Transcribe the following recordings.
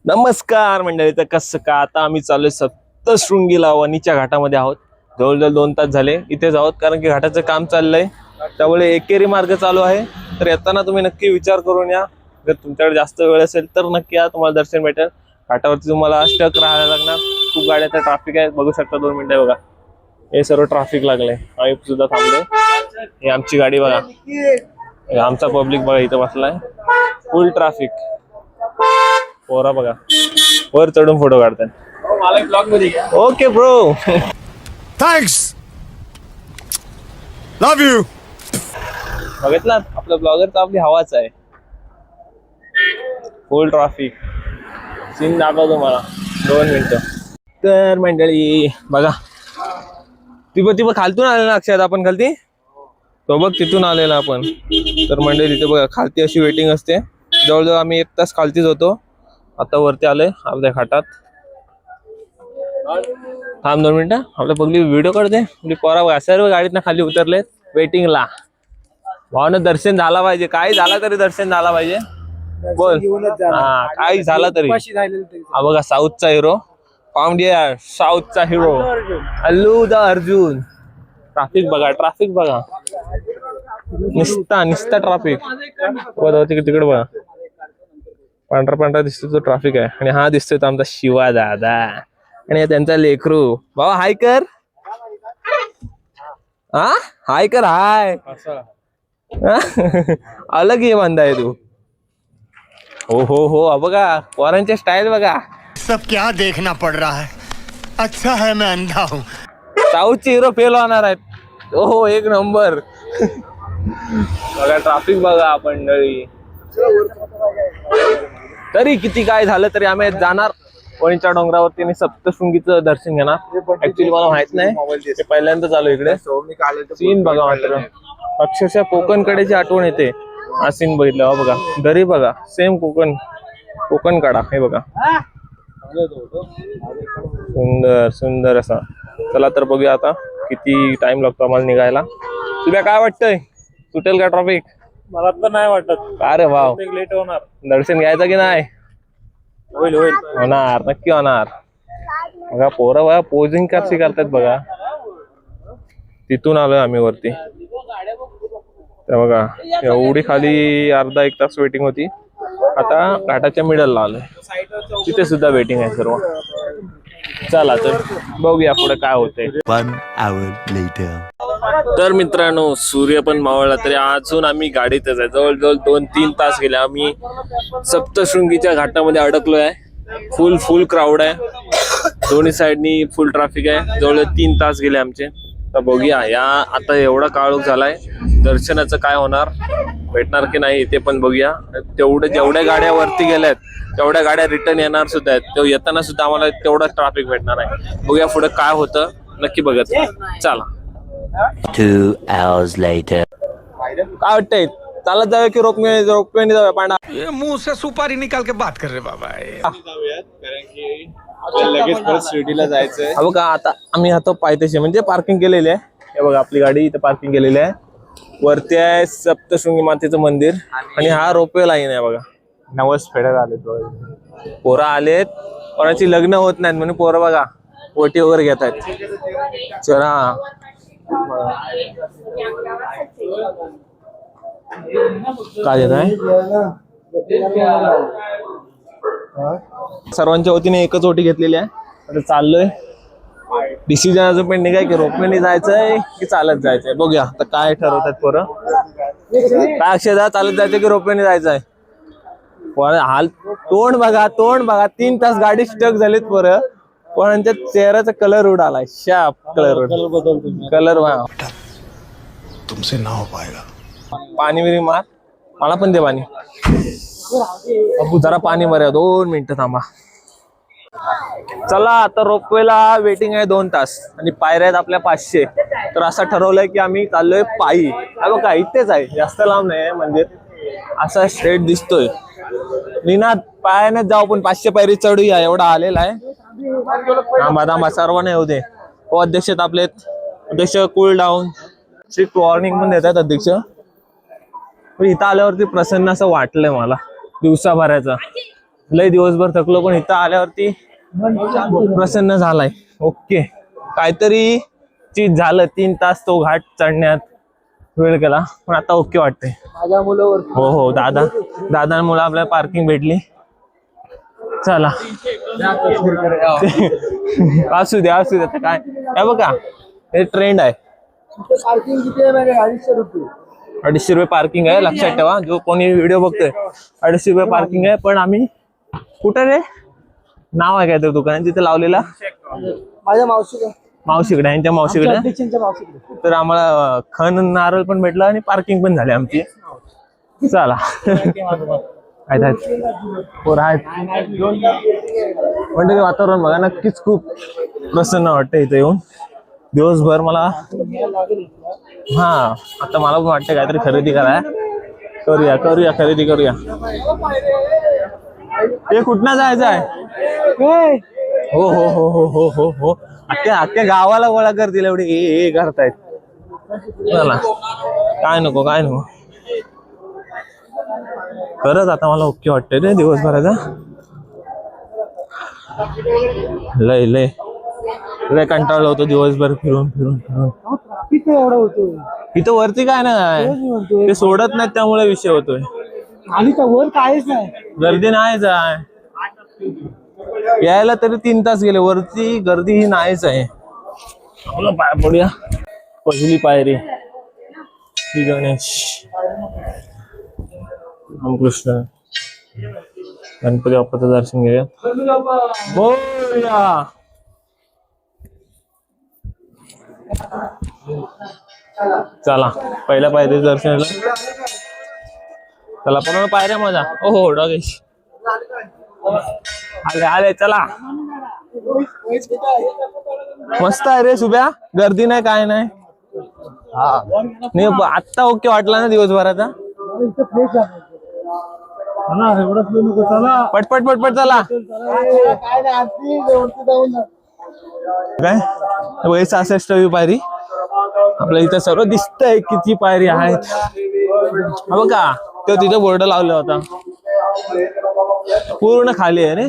नमस्कार मंडळी, तर कसं का आता आम्ही चाललोय सप्तशृंगीला वणीच्या घाटामध्ये आहोत. जवळजवळ 2 तास झाले इथेच आहोत, कारण की घाटाचं काम चाललंय. त्यामुळे एकेरी मार्ग चालू आहे. तर येताना तुम्ही नक्की विचार करून या. जर तुमच्याकडे जास्त वेळ असेल तर नक्की या, तुम्हाला दर्शन भेटेल. घाटावरती तुम्हाला स्टक राहायला लागणार. खूप गाड्याचं ट्रॅफिक आहे, बघू शकता. 2 मिनिटं बघा, हे सर्व ट्रॅफिक लागलंय. आम्ही सुद्धा थांबलोय. ही आमची गाडी बघा, आमचा पब्लिक बघा इथं बसलाय. फुल ट्रॅफिक. पोरा बघा वर चढून फोटो काढतात. Okay bro, thanks, love you. बघितलं आपलं ब्लॉगर तर आपली हवाच आहे. फुल ट्रॅफिक सीन दाखवतो मला 2 मिनिटं. तर मंडळी बघा, ती खालतून आलेला अक्षय, आपण खालती तो बघ तिथून आलेला आपण. तर मंडळी तिथे बघा खालती अशी वेटिंग असते. जवळजवळ आम्ही 1 तास खालतीच होतो. आता वरती आलोय आपल्या घाटात. थांब 2 मिनिटं, आपल्या पब्लिक व्हिडिओ काढते. आपली पोरा सर्व गाडीतनं खाली उतरलेत वेटिंगला. भावना दर्शन झाला पाहिजे, काही झाला तरी दर्शन झाला पाहिजे. बोल हा, काही झाला तरी. हा बघा साऊथचा हिरो, पाऊंडियर साऊथचा hero Allu the Arjun. Traffic बघा, ट्रॅफिक बघा, निस्ता ट्रॅफिक. तिकडे बघा पांढरा दिसतो तो ट्रॅफिक आहे. आणि हा दिसतोय तो आमचा शिवा दादा आणि त्यांचा लेकरू. बाबा हाय कर, हा हाय कर, हाय. अलग ये बंदा आहे तू. हो बघा पोरांचे स्टाईल बघा. सब क्या देखना पड़ रहा है, अच्छा है मैं अंधा हूँ. साऊथचे हिरो फेल होणार आहेत. हो 1 नंबर. बघा ट्रॅफिक बघा मंडळी. तरी किती काय झालं तरी आम्ही जाणार वणीच्या डोंगरावरती आणि सप्तशृंगीचं दर्शन घेणार. ऍक्च्युली मला माहित नाही, पहिल्यांदा चालू इकडे. सीन बघा मात्र अक्षरशः कोकणकडेची आठवण येते. हा सीन बघितला बघा, दरी बघा सेम कोकण काढा. हे बघा सुंदर सुंदर असा. चला तर बघूया आता किती टाइम लागतो आम्हाला निघायला. तुला काय वाटतंय, सुटेल का ट्रॅफिक? मला तर नाही वाटत. अरे वाव, लेट होणार. दर्शन घ्यायचं की नाही? होईल होणार, नक्की होणार. बघा पोरं बघा पोजिंग कशी करतात बघा. तिथून आलोय आम्ही वरती. तर बघा एवढी खाली अर्धा 1 तास वेटिंग होती. आता घाटाच्या मिडलला आलोय, तिथे सुद्धा वेटिंग आहे सर्व. चला तर बघूया पुढे काय होतंय. 1 hour later. तर मित्रांनो सूर्य पण मावळला तरी अजून आम्ही गाडीतच आहे. जवळजवळ 2-3 तास गेले आम्ही सप्तशृंगीच्या घाटामध्ये अडकलोय आहे. फुल क्राऊड आहे, दोन्ही साईडनी फुल ट्रॅफिक आहे. जवळजवळ 3 तास गेले आमचे. तर बघूया या आता एवढा काळोख झालाय, दर्शनाचं काय होणार, भेटणार की नाही ते पण बघूया. जेवढ्या गाड्या वरती गेल्यात तेवढ्या गाड्या रिटर्न येणार सुद्धा आहेत. तेव्हा येताना सुद्धा आम्हाला तेवढाच ट्रॅफिक भेटणार आहे. बघूया पुढे काय होतं, नक्की बघत चला. 2 hours later. काय वाटतंय, चालत जाऊया की रोपवेने जाऊया? पांडा ये मुंह से सुपारी निकाल के बात कर रहे बाबा. लगेच परत शिर्डीला जायचंय. हा बघा आता आम्ही आता पायथ्याशी म्हणजे पार्किंग केलेली आहे. हे बघा आपली गाडी इथे पार्किंग केलेली आहे. वरती आहे सप्तशृंगी मातेचं मंदिर आणि हा रोपवे लाईन आहे बघा. नवस फेड्यात आलेत, पोरं आलेत. कोणाची लग्न होत नाहीत म्हणून पोरं बघा ओटी वगैरे घेत आहेत. चला काय येत आहे, सर्वांच्या वतीने एकच ओटी घेतलेली आहे. आता चाललोय. डिसिजन अजून पण निघाय की रोपवेने जायचंय की चालत जायचंय. बघूया आता काय ठरवतात पोरं. काय अक्षय, चालत जायचं की रोपवेने जायचंय? हाल तोंड बघा 3 तास गाडी स्टक झालीत पोरं. पोरांच्या चेहऱ्याचा कलर उडालाय. शाप कलर तुमसे ना हो पाएगा. पाणी बिनी मार, मला पण दे पाणी. अबू जरा पाणी बरं 2 मिनिटं थांबा. चला आता रोपवेला वेटिंग आहे 2 तास आणि पायऱ्या आहेत आपल्या 500. तर असं ठरवलंय की आम्ही चाललोय पायी. बघा इथेच आहे, जास्त लांब नाही मंदिर. असा स्ट्रेट दिसतोय. निनाद पायाने जाऊ पण 500 पायरी चढूया एवढा आलेला आहे. थांबा सर्वांना येऊ दे. हो अध्यक्ष आपले अध्यक्ष कूल डाऊन स्ट्रिक्ट वॉर्निंग पण देतात अध्यक्ष. इथं आल्यावरती प्रसन्न असं वाटलंय मला दिवसाभराचा. लय दिवसभर थकलो पण इथं आल्यावरती प्रसन्न झालाय. ओके, काहीतरी चीज झालं. 3 तास तो घाट चढण्यात वेळ गेला पण आता ओके वाटतंय. हो हो, दादांमुळे आपल्याला पार्किंग भेटली. चला असू दे आता काय. हे बघा, हे ट्रेंड आहे. 250 रुपये पार्किंग आहे, लक्षात ठेवा. जो कोणी व्हिडिओ बघतोय 250 रुपये पार्किंग आहे. पण आम्ही कुठे रे, नाव आहे काय तर दुकान तिथे लावलेला माझ्या मावशीकडे, यांच्या मावशीकडे. तर आम्हाला खण नारळ पण भेटला आणि पार्किंग पण झाली आमची. चला म्हणजे वातावरण बघा, नक्कीच खूप प्रसन्न वाटतं इथे येऊन. दिवसभर मला आता मला पण वाटतं काहीतरी खरेदी करूया खरेदी करूया. हे कुठनं जायचं आहे? हो हो हो हो हो हो हो, अख्ख्या गावाला गोळा करतील एवढे हे करतायत. चला, काय नको खरंच आता मला ओके वाटतंय रे दिवसभराचा. लय कंटाळलो होतो दिवसभर फिरून. इथं वरती काय नाही, ते सोडत नाहीत त्यामुळे विषय होतोय. आणि वर काहीच नाही, गर्दी नाहीच आहे. यायला तरी 3 तास गेले, वरती गर्दी ही नाहीच आहे. आपलं पाय पडूया. पहिली पायरी श्री गणेश, रामकृष्ण, गणपती बाप्पाचं दर्शन घेऊया. बोला. चला, पहिल्या पायरी दर्शन. चला पूर्ण पायऱ्या माझा. हो डॉगेश आले चला. मस्त आहे रे सुब्या, गर्दी नाही काय नाही. आत्ता ओके वाटला ना दिवसभराचा. पटपट चला. काय 66वी पायरी. आपल्या इथं सर्व दिसतंय किती पायरी आहेत. बघा, तो तिथं बोर्ड लावला होता. पूर्ण खाली आहे रे,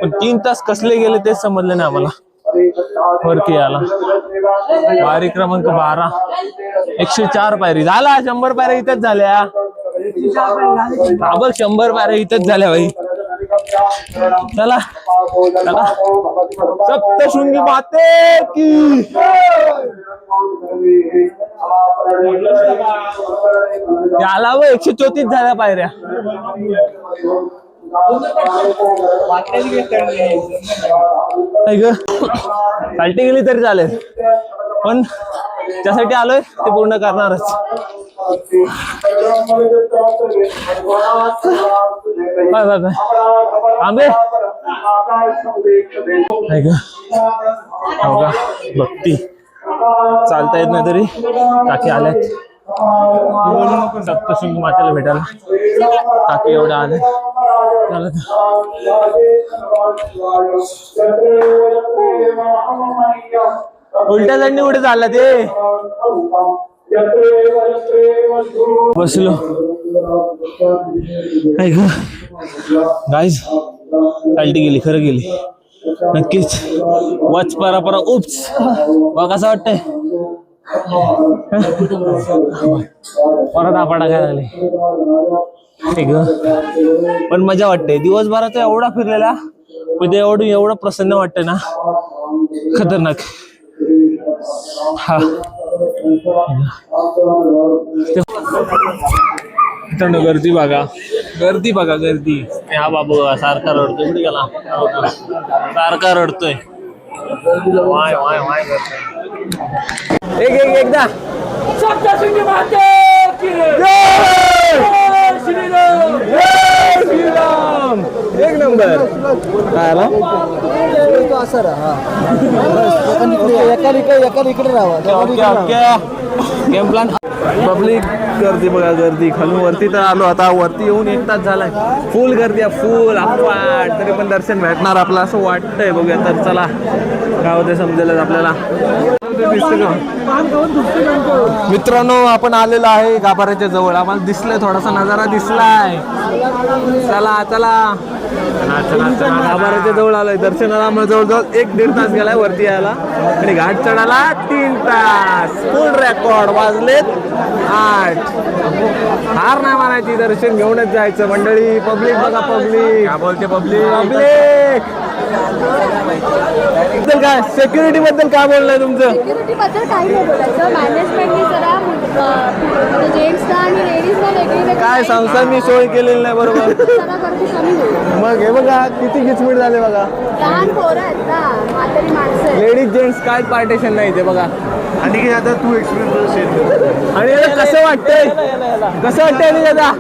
पण 3 तास कसले गेले तेच समजले नाही आम्हाला वरती याला. पायरी क्रमांक 12, 104 पायरी. झाला 100 पायऱ्या इथंच झाल्या. 100 पायऱ्या इथंच झाल्या भाई. चला सप्तशृंगी माते की. याला 134 झाल्या पायऱ्या. चालती गेली तरी चालेल, पण त्यासाठी आलोय ते पूर्ण करणारच. आंबे भक्ती चालता येत नाही तरी काकी आल्यात. सप्तशृंगी मातेला भेटायला काकी एवढ्या आल्या. उलट्या चढणी उडे चालला ते. बसलो गाईज. चालती गेली, खरं गेली नक्कीच. वाच परा उप्स. कसं वाटतंय? परत आपाडा काय झाले. पण मजा वाटते. दिवसभराचा एवढा फिरलेला पण एवढं प्रसन्न वाटतं ना, खतरनाक. हा गर्दी बघा, गर्दी. हा बाबू सारखा रडतोय. कुठे गेला? सारखा रडतोय. वाय एकदा सप्तशृंगी माते की जय श्रीराम. एक नंबर. काय आला इकडे राहा. Game plan. पब्लिक गर्दी बघा, गर्दी खालून वरती तर आलो. आता वरती येऊन 1 तास झालाय. फुल गर्दी आहे, फुल अफाट. तरी पण दर्शन भेटणार आपलं असं वाटतंय. बघूया तर चला काय होते समजेलच आपल्याला. मित्रांनो, आपण आलेलो आहे गाभाऱ्याच्या जवळ. आम्हाला दिसलंय, थोडासा नजारा दिसलाय. चला गाभाऱ्याच्या जवळ आलोय दर्शनाला. आम्हाला जवळजवळ 1-1.5 तास गेलाय वरती यायला आणि घाट चढायला 3 तास. फुल रेकॉर्ड वाजलेत 8. हार नाही मानायची, दर्शन घेऊनच जायचं. मंडळी पब्लिक बघा, पब्लिक काय बोलते, पब्लिक बद्दल काय, सिक्युरिटी बद्दल काय बोलणं आहे तुमचं? सिक्युरिटी बद्दल काही नाही बोलायचं. मॅनेजमेंटनी जरा जेंट्सला आणि लेडीजला वेगळी काय संस्थांनी सोय केलेली नाही बरोबर. जरा गर्दी कमी होईल. मग हे बघा किती किचमीट झाले बघा. लहान पोरं आहेत ना, म्हातारी माणसं आहेत. लेडीज जेंट्स काय पार्टेशन नाही ते बघा. आणि की आता तू एक्सपिरियन्स शेअर कर. आणि याला कसं वाटतंय, कसं वाटतंय आणि दादा?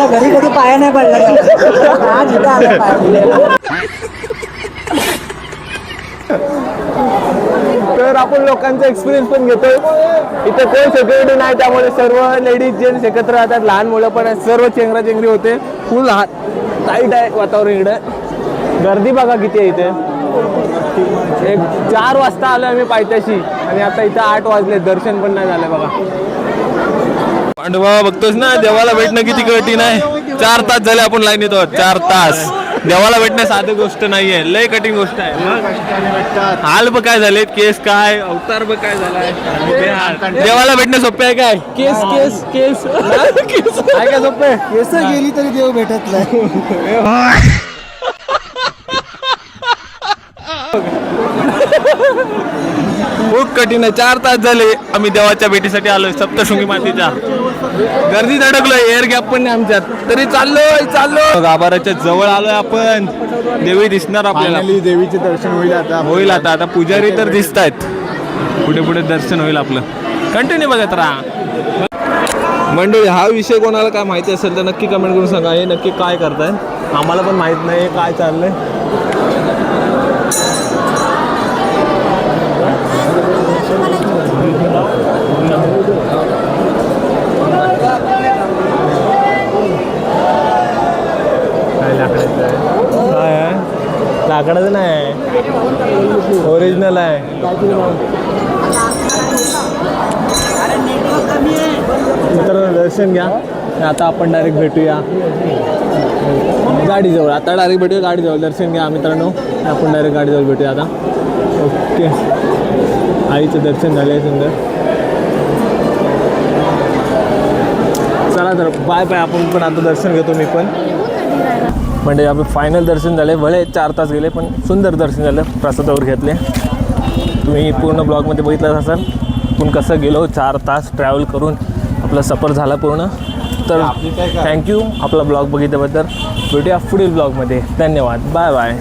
घरी कधी पाया नाही पडला. आज इथं आला पाय. तर आपण लोकांचा एक्सपिरियन्स पण घेतोय. इथं कोण सिक्युरिटी नाही, त्यामुळे सर्व लेडीज जेंट्स एकत्र राहतात. लहान मुलं पण आहेत, सर्व चेंगराचेंगरी होते. फुल टाईट आहे वातावरण इकडं. गर्दी बघा किती आहे इथे. 4 वाजता आलोय आम्ही पायथ्याशी आणि आता इथं 8 वाजले. दर्शन पण नाही झालं बघा. पांडवा बघतोस ना, देवाला भेटणं किती कठीण आहे. 4 तास झाले आपण लाईनीत आहोत. 4 तास देवाला भेटणं साधी गोष्ट नाहीये, लय कठीण गोष्ट आहे. हाल बघ काय झालेत, केस काय, अवतार बघ काय झालाय. देवाला भेटणं सोपे आहे काय? केस केस केस केस आहे का सोपे? केस गेली तरी देव भेटत नाही. खूप कठीण आहे. 4 तास झाले आम्ही देवाच्या भेटीसाठी आलोय सप्तशृंगी मातेच्या. गर्दीत अडकलोय, एअर गॅप पण नाही आमच्यात, तरी चाललोय. गाभाऱ्याच्या जवळ आलोय आपण. देवी दिसणार आपल्याला. देवीचे दर्शन होईल आता. आता पुजारी तर दिसत आहेत. पुढे पुढे दर्शन होईल आपलं. कंटिन्यू बघत राहा. मंडळी, हा विषय कोणाला काय माहिती असेल तर नक्की कमेंट करून सांगा. हे नक्की काय करताय, आम्हाला पण माहित नाही काय चाललंय. काय आहे? लाकडाचं नाही, ओरिजिनल आहे. मित्रांनो दर्शन घ्या. आता आपण डायरेक्ट भेटूया गाडीजवळ. आता डायरेक्ट भेटूया गाडीजवळ. दर्शन घ्या मित्रांनो, आपण डायरेक्ट गाडीजवळ भेटूया आता. ओके, आईचं दर्शन झालं आहे सुंदर. चला तर बाय बाय. आपण पण आता दर्शन घेतो मी पण. म्हणजे आपलं फायनल दर्शन झाले. भले 4 तास गेले पण सुंदर दर्शन झालं. प्रसादावर घेतले. तुम्ही पूर्ण ब्लॉगमध्ये बघितलं असाल पण कसं गेलो. 4 तास ट्रॅव्हल करून आपला सफर झाला पूर्ण. तर थँक्यू आपला ब्लॉग बघितल्याबद्दल. भेटूया पुढील ब्लॉगमध्ये. धन्यवाद. Bye bye.